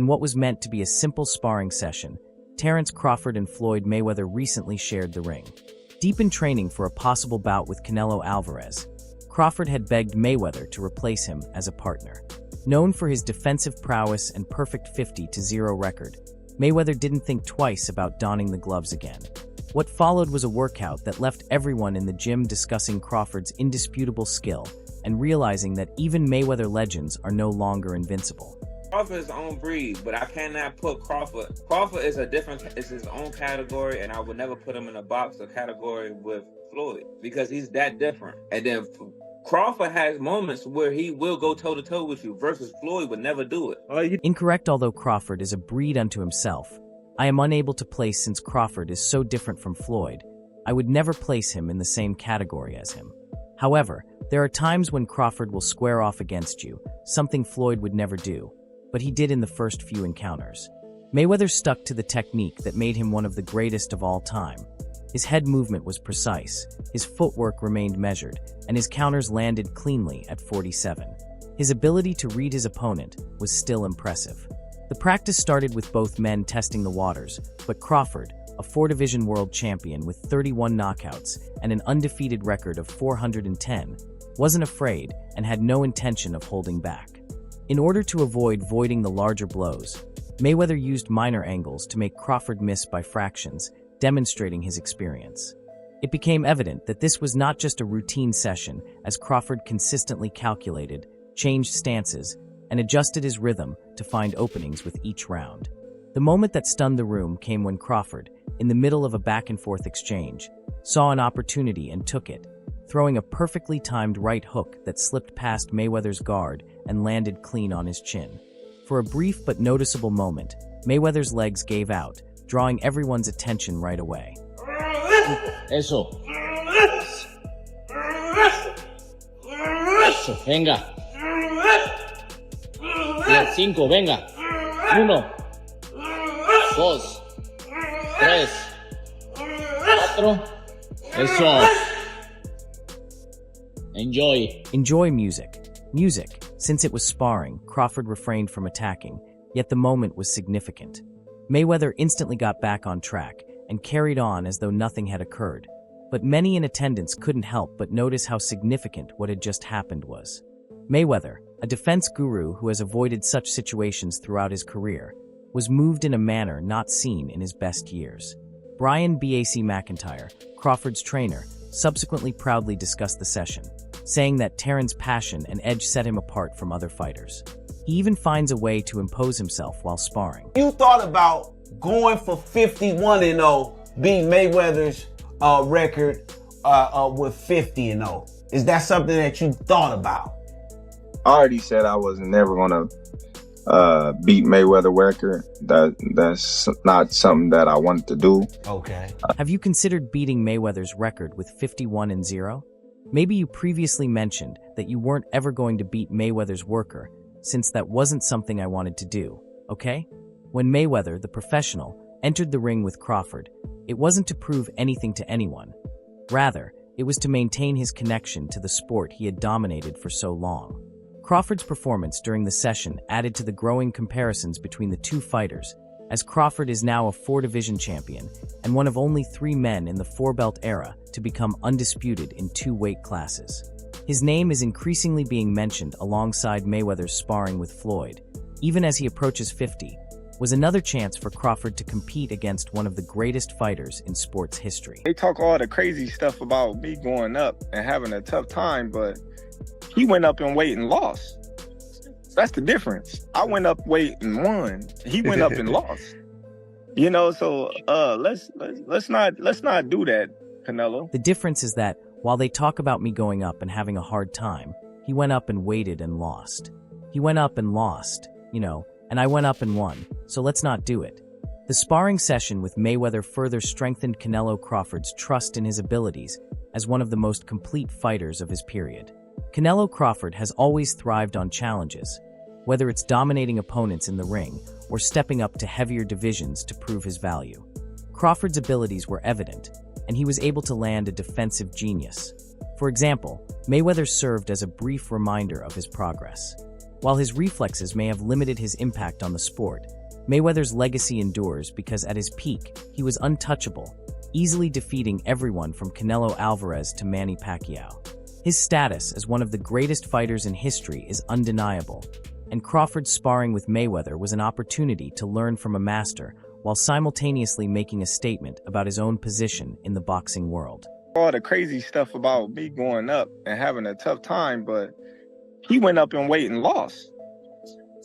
In what was meant to be a simple sparring session, Terence Crawford and Floyd Mayweather recently shared the ring. Deep in training for a possible bout with Canelo Alvarez, Crawford had begged Mayweather to replace him as a partner. Known for his defensive prowess and perfect 50-0 record, Mayweather didn't think twice about donning the gloves again. What followed was a workout that left everyone in the gym discussing Crawford's indisputable skill and realizing that even Mayweather legends are no longer invincible. Crawford is his own breed, but I cannot put Crawford. Crawford is it's his own category, and I would never put him in a box or category with Floyd because he's that different. And then Crawford has moments where he will go toe-to-toe with you versus Floyd would never do it. Incorrect. Although Crawford is a breed unto himself, I am unable to place since Crawford is so different from Floyd. I would never place him in the same category as him. However, there are times when Crawford will square off against you, something Floyd would never do, but he did in the first few encounters. Mayweather stuck to the technique that made him one of the greatest of all time. His head movement was precise, his footwork remained measured, and his counters landed cleanly at 47. His ability to read his opponent was still impressive. The practice started with both men testing the waters, but Crawford, a 4-division world champion with 31 knockouts and an undefeated record of 410, wasn't afraid and had no intention of holding back. In order to avoid voiding the larger blows, Mayweather used minor angles to make Crawford miss by fractions, demonstrating his experience. It became evident that this was not just a routine session, as Crawford consistently calculated, changed stances, and adjusted his rhythm to find openings with each round. The moment that stunned the room came when Crawford, in the middle of a back-and-forth exchange, saw an opportunity and took it, throwing a perfectly timed right hook that slipped past Mayweather's guard and landed clean on his chin. For a brief but noticeable moment, Mayweather's legs gave out, drawing everyone's attention right away. Eso. Eso, venga. Y al 5, venga. 1, 2, 3, 4. Eso. Enjoy music. Since it was sparring, Crawford refrained from attacking, yet the moment was significant. Mayweather instantly got back on track and carried on as though nothing had occurred. But many in attendance couldn't help but notice how significant what had just happened was. Mayweather, a defense guru who has avoided such situations throughout his career, was moved in a manner not seen in his best years. Brian "BAC" McIntyre, Crawford's trainer, subsequently proudly discussed the session, saying that Terrence's passion and edge set him apart from other fighters. He even finds a way to impose himself while sparring. You thought about going for 51-0, beat Mayweather's record with 50-0. Is that something that you thought about? I already said I was never gonna beat Mayweather record. That's not something that I wanted to do. Okay. Have you considered beating Mayweather's record with 51-0? Maybe you previously mentioned that you weren't ever going to beat Mayweather's worker, since that wasn't something I wanted to do, okay? When Mayweather, the professional, entered the ring with Crawford, it wasn't to prove anything to anyone. Rather, it was to maintain his connection to the sport he had dominated for so long. Crawford's performance during the session added to the growing comparisons between the two fighters, as Crawford is now a 4-division champion and one of only 3 men in the 4-belt era to become undisputed in 2 weight classes. His name is increasingly being mentioned alongside Mayweather's sparring with Floyd, even as he approaches 50, was another chance for Crawford to compete against one of the greatest fighters in sports history. They talk all the crazy stuff about me going up and having a tough time, but he went up in weight and lost. That's the difference. I went up weight and won. He went up and lost. You know, so let's not do that, Canelo. The difference is that while they talk about me going up and having a hard time, he went up and waited and lost. He went up and lost, and I went up and won, so let's not do it. The sparring session with Mayweather further strengthened Canelo Crawford's trust in his abilities as one of the most complete fighters of his period. Canelo Crawford has always thrived on challenges, whether it's dominating opponents in the ring or stepping up to heavier divisions to prove his value. Crawford's abilities were evident, and he was able to land a defensive genius. For example, Mayweather served as a brief reminder of his progress. While his reflexes may have limited his impact on the sport, Mayweather's legacy endures because at his peak, he was untouchable, easily defeating everyone from Canelo Alvarez to Manny Pacquiao. His status as one of the greatest fighters in history is undeniable, and Crawford's sparring with Mayweather was an opportunity to learn from a master while simultaneously making a statement about his own position in the boxing world. All the crazy stuff about me going up and having a tough time, but he went up in weight and lost.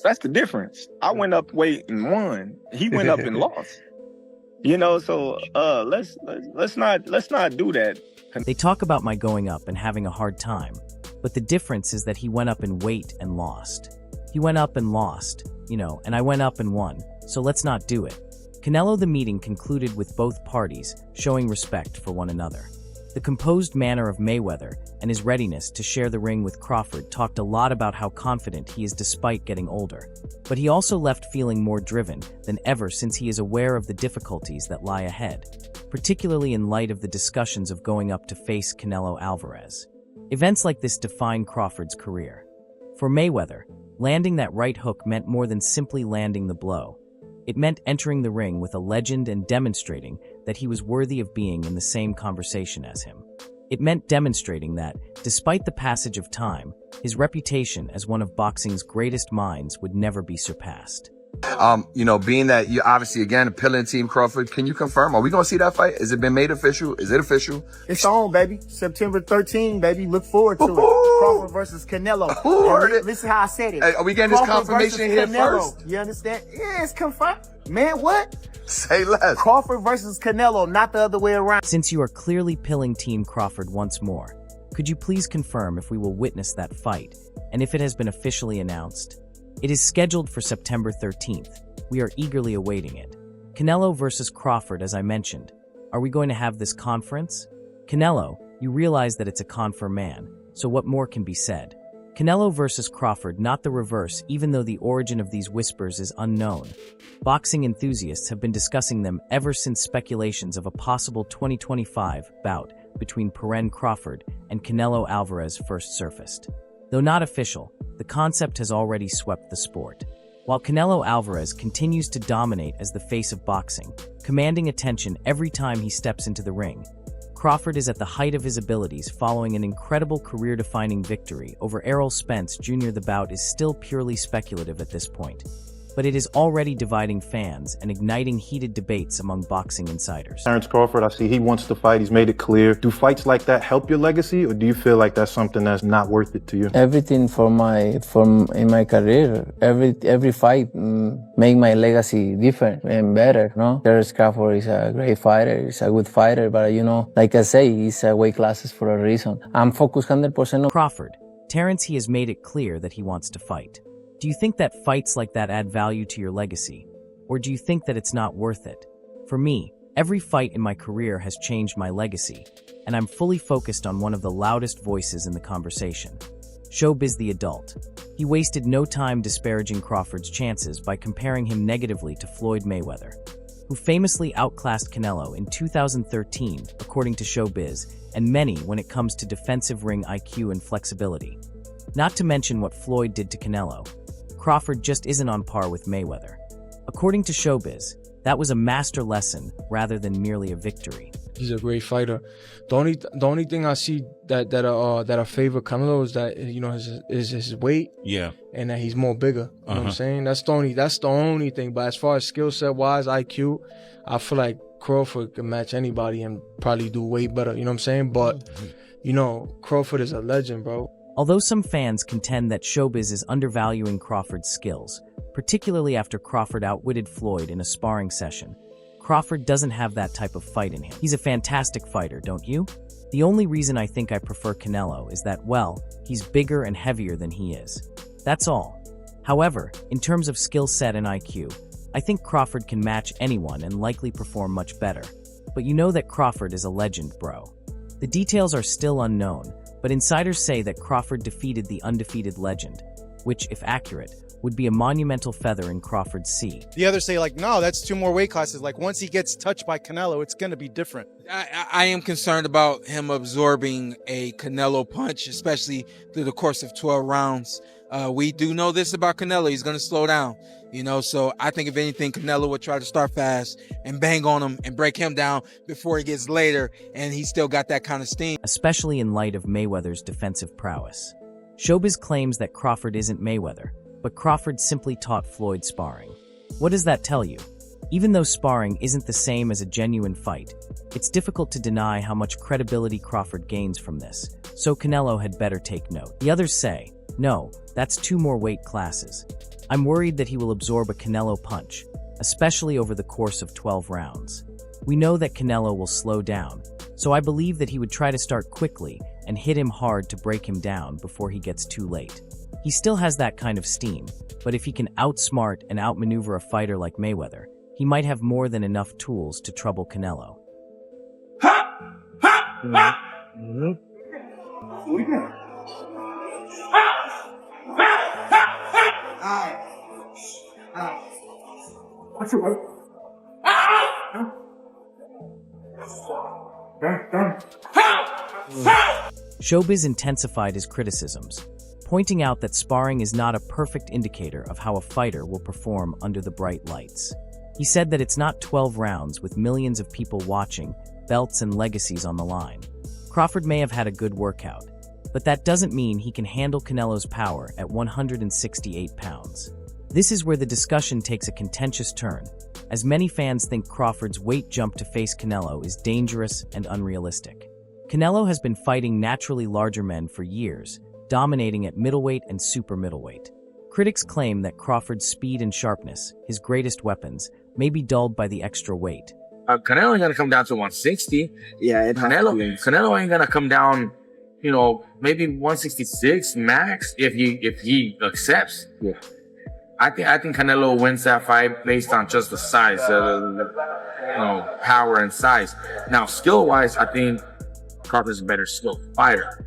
That's the difference. I went up weight and won. He went up and lost. You know, so let's not do that. They talk about my going up and having a hard time, but the difference is that he went up in weight and lost. He went up and lost, and I went up and won, so let's not do it. Canelo. The meeting concluded with both parties showing respect for one another. The composed manner of Mayweather and his readiness to share the ring with Crawford talked a lot about how confident he is despite getting older. But he also left feeling more driven than ever since he is aware of the difficulties that lie ahead, particularly in light of the discussions of going up to face Canelo Alvarez. Events like this define Crawford's career. For Mayweather, landing that right hook meant more than simply landing the blow. It meant entering the ring with a legend and demonstrating that he was worthy of being in the same conversation as him. It meant demonstrating that, despite the passage of time, his reputation as one of boxing's greatest minds would never be surpassed. Being that you obviously, again, appealing Team Crawford, can you confirm? Are we going to see that fight? Has it been made official? Is it official? It's on, baby. September 13, baby. Look forward to it. Crawford versus Canelo. Listen how I said it. Hey, are we getting this confirmation here Canelo. first? You understand? Yeah, it's confirmed. Man, what? Say less. Crawford versus Canelo, not the other way around. Since you are clearly pilling Team Crawford once more, could you please confirm if we will witness that fight, and if it has been officially announced? It is scheduled for September 13th. We are eagerly awaiting it. Canelo versus Crawford, as I mentioned. Are we going to have this conference? Canelo, you realize that it's a confirm man, so what more can be said? Canelo versus Crawford, not the reverse, even though the origin of these whispers is unknown. Boxing enthusiasts have been discussing them ever since speculations of a possible 2025 bout between Crawford and Canelo Alvarez first surfaced. Though not official, the concept has already swept the sport. While Canelo Alvarez continues to dominate as the face of boxing, commanding attention every time he steps into the ring, Crawford is at the height of his abilities following an incredible career-defining victory over Errol Spence Jr. The bout is still purely speculative at this point, but it is already dividing fans and igniting heated debates among boxing insiders. Terence Crawford, I see he wants to fight. He's made it clear. Do fights like that help your legacy, or do you feel like that's something that's not worth it to you? Everything in my career, every fight make my legacy different and better. Terence Crawford is a great fighter. He's a good fighter, but like I say, he's weight classes for a reason. I'm focused 100% on Crawford. Terence, he has made it clear that he wants to fight. Do you think that fights like that add value to your legacy? Or do you think that it's not worth it? For me, every fight in my career has changed my legacy, and I'm fully focused on one of the loudest voices in the conversation. Showbiz the adult. He wasted no time disparaging Crawford's chances by comparing him negatively to Floyd Mayweather, who famously outclassed Canelo in 2013, according to Showbiz, and many when it comes to defensive ring IQ and flexibility. Not to mention what Floyd did to Canelo. Crawford just isn't on par with Mayweather. According to Showbiz, that was a master lesson rather than merely a victory. He's a great fighter. The only thing I see that I favor Canelo is that is his weight. Yeah. And that he's more bigger. You know what I'm saying? That's the only thing. But as far as skill set wise, IQ, I feel like Crawford can match anybody and probably do way better. You know what I'm saying? But Crawford is a legend, bro. Although some fans contend that Showbiz is undervaluing Crawford's skills, particularly after Crawford outwitted Floyd in a sparring session, Crawford doesn't have that type of fight in him. He's a fantastic fighter, don't you? The only reason I think I prefer Canelo is that, well, he's bigger and heavier than he is. That's all. However, in terms of skill set and IQ, I think Crawford can match anyone and likely perform much better. But you know that Crawford is a legend, bro. The details are still unknown, but insiders say that Crawford defeated the undefeated legend. which, if accurate, would be a monumental feather in Crawford's sea. The others say, like, no, that's 2 more weight classes. Like, once he gets touched by Canelo, it's going to be different. I am concerned about him absorbing a Canelo punch, especially through the course of 12 rounds. We do know this about Canelo. He's going to slow down, so I think if anything, Canelo would try to start fast and bang on him and break him down before he gets later, and he's still got that kind of steam. Especially in light of Mayweather's defensive prowess. Showbiz claims that Crawford isn't Mayweather, but Crawford simply taught Floyd sparring. What does that tell you? Even though sparring isn't the same as a genuine fight, it's difficult to deny how much credibility Crawford gains from this, so Canelo had better take note. The others say, no, that's 2 more weight classes. I'm worried that he will absorb a Canelo punch, especially over the course of 12 rounds. We know that Canelo will slow down, so I believe that he would try to start quickly and hit him hard to break him down before he gets too late. He still has that kind of steam, but if he can outsmart and outmaneuver a fighter like Mayweather, he might have more than enough tools to trouble Canelo. Showbiz intensified his criticisms, pointing out that sparring is not a perfect indicator of how a fighter will perform under the bright lights. He said that it's not 12 rounds with millions of people watching, belts and legacies on the line. Crawford may have had a good workout, but that doesn't mean he can handle Canelo's power at 168 pounds. This is where the discussion takes a contentious turn, as many fans think Crawford's weight jump to face Canelo is dangerous and unrealistic. Canelo has been fighting naturally larger men for years, dominating at middleweight and super middleweight. Critics claim that Crawford's speed and sharpness, his greatest weapons, may be dulled by the extra weight. Canelo ain't gonna come down to 160. Yeah, Canelo ain't gonna come down, maybe 166 max if he accepts. Yeah. I think Canelo wins that fight based on just the size, power and size. Now, skill-wise, I think Crawford's a better skilled fighter.